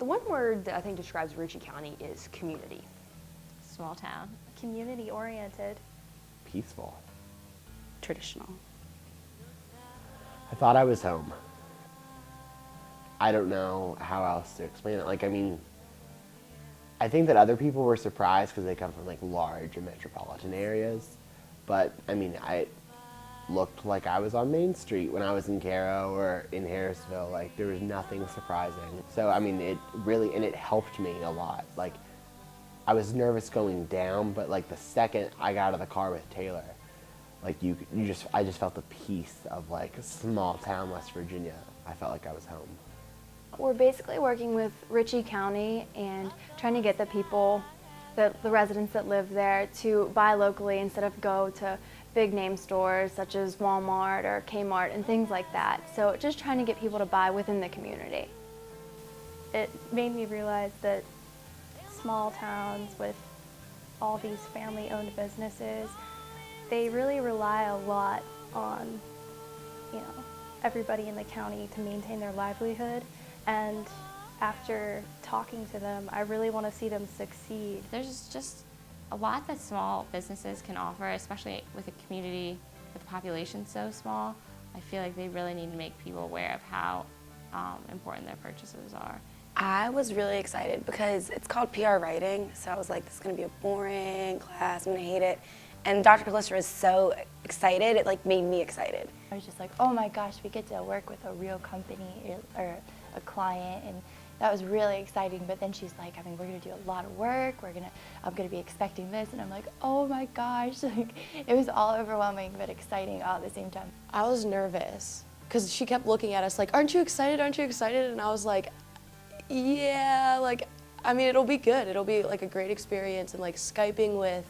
One word that I think describes Ritchie County is community. Small town. Community-oriented. Peaceful. Traditional. I thought I was home. I don't know how else to explain it. Like, I mean, I think that other people were surprised because they come from like large and metropolitan areas. But I mean, I looked like I was on Main Street when I was in Caro or in Harrisville. Like, there was nothing surprising. So I mean, it really, and it helped me a lot. Like, I was nervous going down, but like the second I got out of the car with Taylor, like I just felt the peace of like a small town West Virginia. I felt like I was home. We're basically working with Ritchie County and trying to get the people, the residents that live there, to buy locally instead of go to big name stores such as Walmart or Kmart and things like that. So just trying to get people to buy within the community. It made me realize that small towns with all these family-owned businesses, they really rely a lot on, everybody in the county to maintain their livelihood. And after talking to them, I really want to see them succeed. There's just a lot that small businesses can offer, especially with a community with the population so small. I feel like they really need to make people aware of how important their purchases are. I was really excited because it's called PR writing, so I was like, this is going to be a boring class, I'm going to hate it. And Dr. Callister was so excited, it like made me excited. I was just like, oh my gosh, we get to work with a real company or a client, and that was really exciting. But then she's like, I mean, we're gonna do a lot of work, I'm gonna be expecting this, and I'm like, oh my gosh, like, it was all overwhelming but exciting all at the same time. I was nervous because she kept looking at us like, aren't you excited, aren't you excited? And I was like, yeah, like, I mean, it'll be good, it'll be like a great experience. And like Skyping with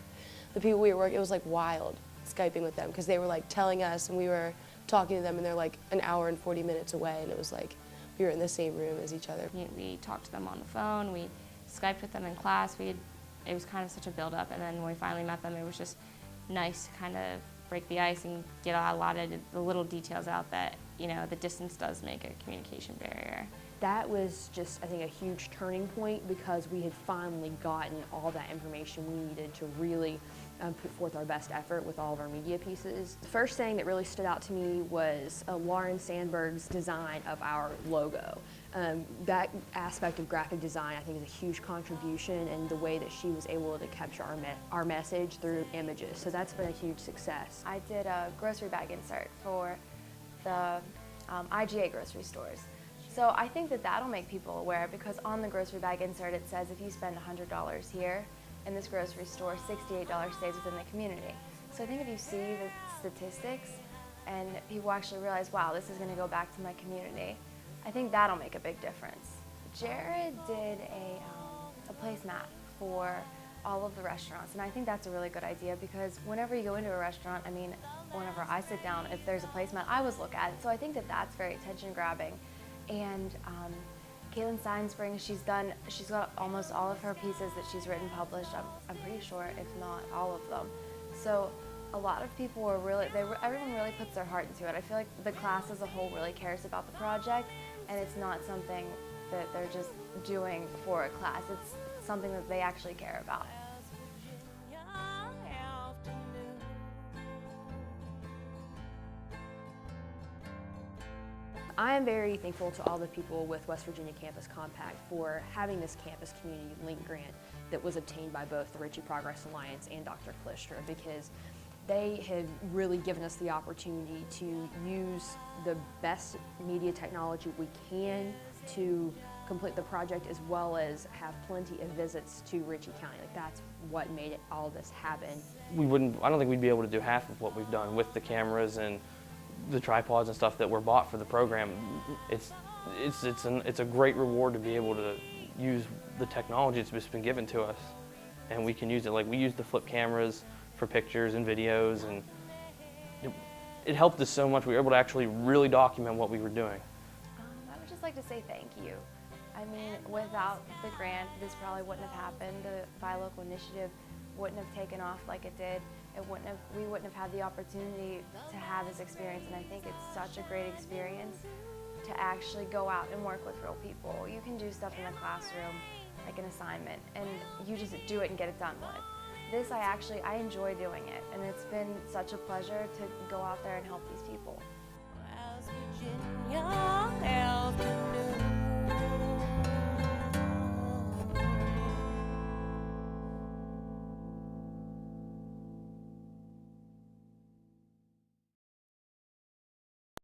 the people we were working, it was like wild Skyping with them because they were like telling us and we were talking to them and they're like an hour and 40 minutes away, and it was like we were in the same room as each other. We talked to them on the phone, we Skyped with them in class. It was kind of such a build-up, and then when we finally met them, it was just nice to kind of break the ice and get a lot of the little details out that, the distance does make a communication barrier. That was just, I think, a huge turning point because we had finally gotten all that information we needed to really put forth our best effort with all of our media pieces. The first thing that really stood out to me was Lauren Sandberg's design of our logo. That aspect of graphic design, I think, is a huge contribution in the way that she was able to capture our message through images. So that's been a huge success. I did a grocery bag insert for the IGA grocery stores. So I think that that'll make people aware, because on the grocery bag insert it says if you spend $100 here in this grocery store, $68 stays within the community. So I think if you see the statistics and people actually realize, wow, this is going to go back to my community, I think that'll make a big difference. Jared did a placemat for all of the restaurants, and I think that's a really good idea because whenever you go into a restaurant, I mean, whenever I sit down, if there's a placemat, I always look at it. So I think that that's very attention grabbing. And Caitlin Steinspring, she's got almost all of her pieces that she's written published. I'm pretty sure, if not all of them. So a lot of people were everyone really puts their heart into it. I feel like the class as a whole really cares about the project, and it's not something that they're just doing for a class. It's something that they actually care about. I am very thankful to all the people with West Virginia Campus Compact for having this Campus Community Link grant that was obtained by both the Ritchie Progress Alliance and Dr. Callister, because they have really given us the opportunity to use the best media technology we can to complete the project, as well as have plenty of visits to Ritchie County. Like, that's what made all this happen. I don't think we'd be able to do half of what we've done with the cameras and the tripods and stuff that were bought for the program. It's a great reward to be able to use the technology that's just been given to us, and we can use it. Like, we use the flip cameras for pictures and videos, and it helped us so much. We were able to actually really document what we were doing. I would just like to say thank you. I mean, without the grant, this probably wouldn't have happened. The Buy Local initiative wouldn't have taken off like it did. We wouldn't have had the opportunity to have this experience, and I think it's such a great experience to actually go out and work with real people. You can do stuff in the classroom, like an assignment, and you just do it and get it done with. This, I enjoy doing it, and it's been such a pleasure to go out there and help these people. West Virginia.